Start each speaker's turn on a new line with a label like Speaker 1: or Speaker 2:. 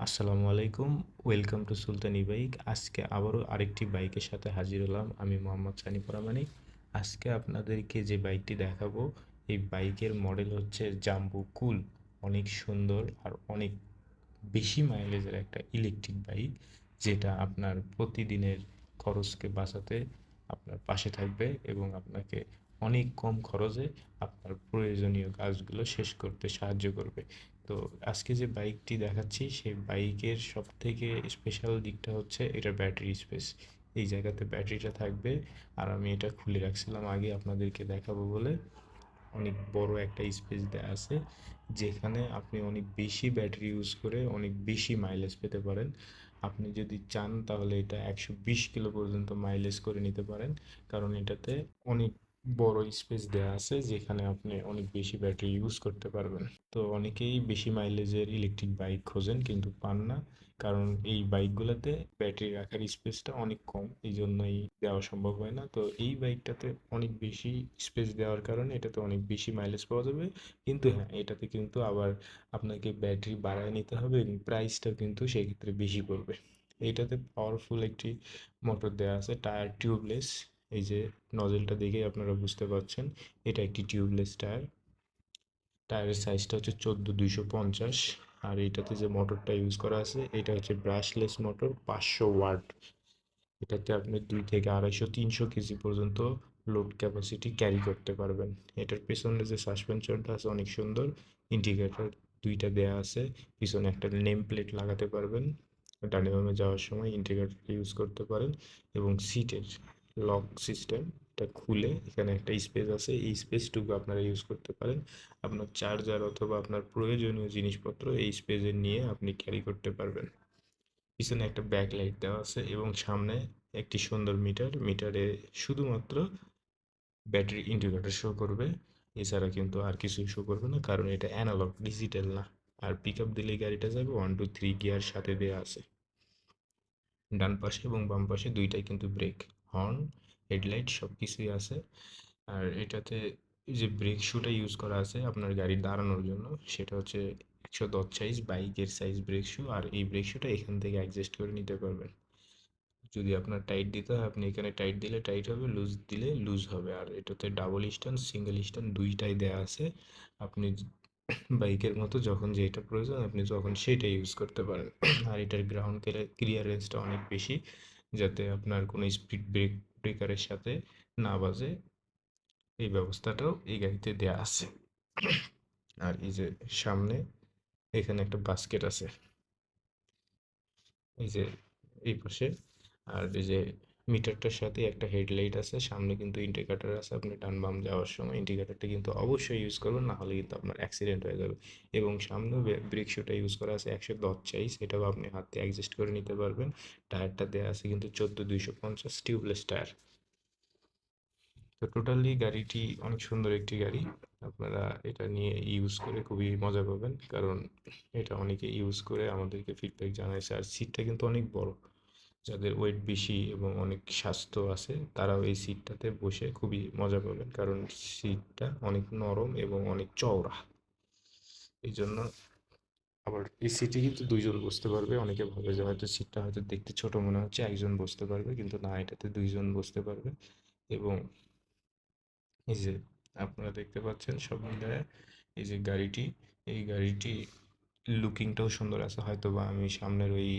Speaker 1: আসসালামু আলাইকুম। Welcome to সুলতানি বাইক। আজকে আবারও আরেকটি বাইকের সাথে হাজির হলাম। আমি মোহাম্মদ সানি পরামানিক। আজকে আপনাদেরকে যে বাইকটি দেখাবো, এই বাইকের মডেল হচ্ছে জাম্বো কুল। অনেক সুন্দর আর অনেক বেশি মাইলেজের একটা ইলেকট্রিক বাইক, যেটা আপনার প্রতিদিনের খরচকে বাঁচাতে আপনার পাশে থাকবে এবং আপনাকে অনেক কম খরচে আপনার প্রয়োজনীয় কাজগুলো শেষ করতে সাহায্য করবে। তো আজকে যে বাইকটি দেখাচ্ছি সেই বাইকের সবথেকে স্পেশাল দিকটা হচ্ছে এটার ব্যাটারি স্পেস। এই জায়গাতে ব্যাটারিটা থাকবে, আর আমি এটা খুলে রাখছিলাম আগে আপনাদেরকে দেখাবো বলে। অনেক বড় একটা স্পেস দেওয়া আছে, যেখানে আপনি অনেক বেশি ব্যাটারি ইউজ করে অনেক বেশি মাইলেজ পেতে পারেন। আপনি যদি চান তাহলে এটা 120 কিলো পর্যন্ত মাইলেজ করে নিতে পারেন, কারণ এটাতে অনেক বড় স্পেস দেওয়া আছে যেখানে আপনি অনেক বেশি ব্যাটারি ইউজ করতে পারবেন। তো অনেকেই বেশি মাইলেজের ইলেকট্রিক বাইক খোঁজেন কিন্তু পান না, কারণ এই বাইকগুলোতে ব্যাটারি রাখার স্পেসটা অনেক কম, এই জন্যই দেওয়া সম্ভব হয় না। তো এই বাইকটাতে অনেক বেশি স্পেস দেওয়ার কারণে এটাতে অনেক বেশি মাইলেজ পাওয়া যাবে। কিন্তু হ্যাঁ, এটাতে কিন্তু আবার আপনাকে ব্যাটারি বাড়ায় নিতে হবে এবং প্রাইসটাও কিন্তু সেক্ষেত্রে বেশি পড়বে। এইটাতে পাওয়ারফুল একটি মোটর দেওয়া আছে, টায়ার টিউবলেস। এই যে নজেলটা দেখেই আপনারা বুঝতে পারছেন এটা একটি টিউবলেস টায়ার। টায়ারের সাইজটা হচ্ছে 14 250। আর এইটাতে যে মোটরটা ইউজ করা আছে এটা হচ্ছে ব্রাশলেস মোটর, 500 ওয়াট। এটাতে আপনি 2 থেকে 250 300 কেজি পর্যন্ত লোড ক্যাপাসিটি ক্যারি করতে পারবেন। এটার পেছনে যে সাসপেনশনটা আছে অনেক সুন্দর। ইন্ডিকেটর দুইটা দেয়া আছে, পিছনে একটা নেম প্লেট লাগাতে পারবেন। ডানে বামে যাওয়ার সময় ইন্ডিকেটর ইউজ করতে পারেন। এবং সিটের লক সিস্টেম, এটা খুলে এখানে একটা স্পেস আছে, এই স্পেসটুকু আপনারা ইউজ করতে পারেন। আপনার চার্জার অথবা আপনার প্রয়োজনীয় জিনিসপত্র এই স্পেসে নিয়ে আপনি ক্যারি করতে পারবেন। পিছনে একটা ব্যাক লাইট দেওয়া আছে এবং সামনে একটি সুন্দর মিটার। মিটারে শুধুমাত্র ব্যাটারি ইন্ডিকেটর শো করবে, এছাড়া কিন্তু আর কিছুই শো করবে না, কারণ এটা অ্যানালগ, ডিজিটাল না। আর পিক আপ দিলেই গাড়িটা যাবে 1 2 3 গিয়ার সাথে দেওয়া আছে। ডান পাশে এবং বাম পাশে দুইটাই কিন্তু ব্রেক, হর্ন, হেডলাইট সব কিছুই আছে। আর এটাতে যে ব্রেক শুটা ইউজ করা আছে আপনার গাড়ি দাঁড়ানোর জন্য, সেটা হচ্ছে 110 সাইজ, বাইকের সাইজ ব্রেক শু। আর এই ব্রেক শুটা এখান থেকে অ্যাডজাস্ট করে নিতে পারবেন। যদি আপনার টাইট দিতে হয় আপনি এখানে টাইট দিলে টাইট হবে, লুজ দিলে লুজ হবে। আর এটাতে ডাবল স্ট্যান্ড, সিঙ্গেল স্ট্যান্ড দুইটাই দেওয়া আছে। আপনি বাইকের মতো যখন যেটা প্রয়োজন আপনি তখন সেটাই ইউজ করতে পারেন। আর এটার গ্রাউন্ড ক্লিয়ারেন্সটা অনেক বেশি, যাতে আপনার কোনো স্পিড ব্রেকারের সাথে না বাজে, এই ব্যবস্থাটাও এই গাড়িতে দেয়া আছে। আর এই যে সামনে এখানে একটা বাস্কেট আছে, এই যে এই পাশে। আর এই যে মিটারটার সাথে একটা হেডলাইট আছে, সামনে কিন্তু ইন্ডিকেটর আছে। আপনি ডান বাম যাওয়ার সময় ইন্ডিকেটরটা কিন্তু অবশ্যই ইউজ করবেন, না হলে কিন্তু আপনার অ্যাক্সিডেন্ট হয়ে যাবে। এবং সামনে ব্রেক শুটা ইউজ করা আছে 110 সাইজ, এটাও আপনি হাতে অ্যাডজাস্ট করে নিতে পারবেন। টায়ারটা দেওয়া আছে কিন্তু 14 250 টিউবলেস টায়ার। তো টোটালি গাড়িটি অনেক সুন্দর একটি গাড়ি। আপনারা এটা নিয়ে ইউজ করে খুবই মজা পাবেন, কারণ এটা অনেকে ইউজ করে আমাদেরকে ফিডব্যাক জানাইছে। আর সিটটা কিন্তু অনেক বড়, যাদের ওয়েট বেশি এবং অনেক স্বাস্থ্য আছে তারাও এই সিটটাতে বসে খুবই মজা পাবেন, কারণ সিটটা অনেক নরম এবং অনেক চওড়া। এই জন্য আবার এই সিটে কিন্তু দুইজন বসতে পারবে। অনেকে ভাবে যে হয়তো সিটটা হয়তো দেখতে ছোট মনে হচ্ছে, একজন বসতে পারবে, কিন্তু না, এটাতে দুইজন বসতে পারবে। এবং এই যে আপনারা দেখতে পাচ্ছেন সব মিলায় এই যে গাড়িটি, এই গাড়িটি লুকিংটাও সুন্দর আছে। হয়তো বা আমি সামনের ওই